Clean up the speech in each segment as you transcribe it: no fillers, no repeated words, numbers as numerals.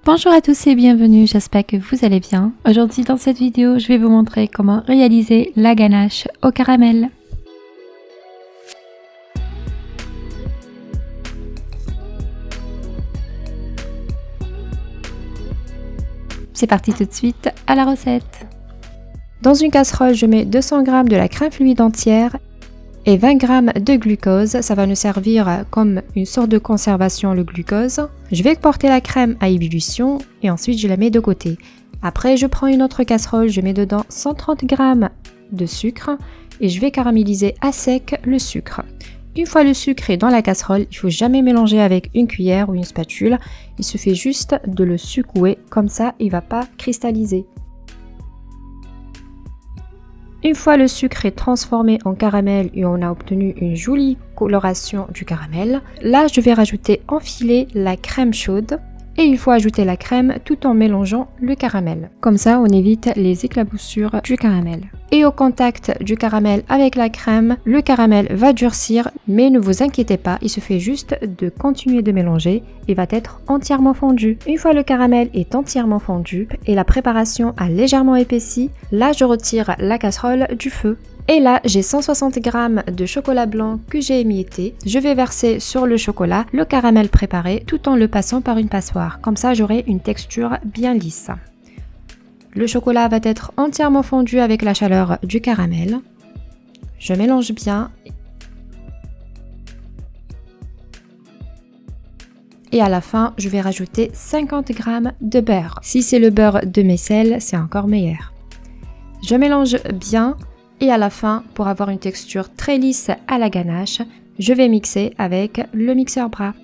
Bonjour à tous et bienvenue, j'espère que vous allez bien. Aujourd'hui dans cette vidéo, je vais vous montrer comment réaliser la ganache au caramel. C'est parti tout de suite à la recette. Dans une casserole, je mets 200 g de la crème fluide entière et 20 g de glucose. Ça va nous servir comme une sorte de conservation, le glucose. Je vais porter la crème à ébullition et ensuite je la mets de côté. Après, je prends une autre casserole, je mets dedans 130 g de sucre et je vais caraméliser à sec le sucre. Une fois le sucre est dans la casserole, il ne faut jamais mélanger avec une cuillère ou une spatule. Il suffit juste de le secouer, comme ça il ne va pas cristalliser. Une fois le sucre est transformé en caramel et on a obtenu une jolie coloration du caramel, là je vais rajouter en filet la crème chaude et il faut ajouter la crème tout en mélangeant le caramel. Comme ça on évite les éclaboussures du caramel. Et au contact du caramel avec la crème, le caramel va durcir, mais ne vous inquiétez pas, il suffit juste de continuer de mélanger et va être entièrement fondu. Une fois le caramel est entièrement fondu et la préparation a légèrement épaissi, là je retire la casserole du feu. Et là, j'ai 160 g de chocolat blanc que j'ai émietté. Je vais verser sur le chocolat le caramel préparé tout en le passant par une passoire. Comme ça, j'aurai une texture bien lisse. Le chocolat va être entièrement fondu avec la chaleur du caramel. Je mélange bien. Et à la fin, je vais rajouter 50 g de beurre. Si c'est le beurre de Messel, c'est encore meilleur. Je mélange bien. Et à la fin, pour avoir une texture très lisse à la ganache, je vais mixer avec le mixeur bras.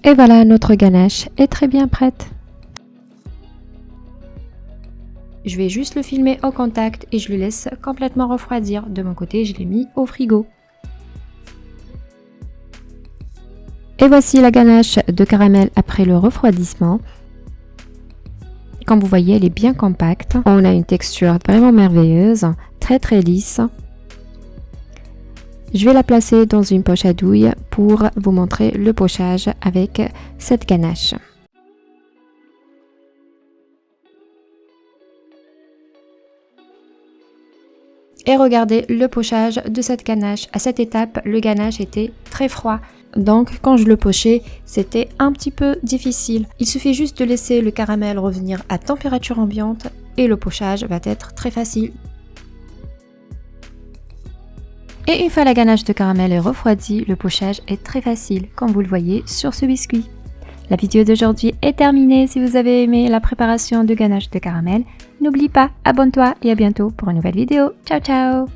Et voilà, notre ganache est très bien prête. Je vais juste le filmer au contact et je le laisse complètement refroidir. De mon côté, je l'ai mis au frigo. Et voici la ganache de caramel après le refroidissement. Comme vous voyez, elle est bien compacte. On a une texture vraiment merveilleuse, très lisse. Je vais la placer dans une poche à douille pour vous montrer le pochage avec cette ganache. Et regardez le pochage de cette ganache. À cette étape, le ganache était très froid. Donc quand je le pochais, c'était un petit peu difficile. Il suffit juste de laisser le caramel revenir à température ambiante et le pochage va être très facile. Et une fois la ganache de caramel est refroidie, le pochage est très facile, comme vous le voyez sur ce biscuit. La vidéo d'aujourd'hui est terminée. Si vous avez aimé la préparation de ganache de caramel, n'oublie pas, abonne-toi et à bientôt pour une nouvelle vidéo. Ciao ciao!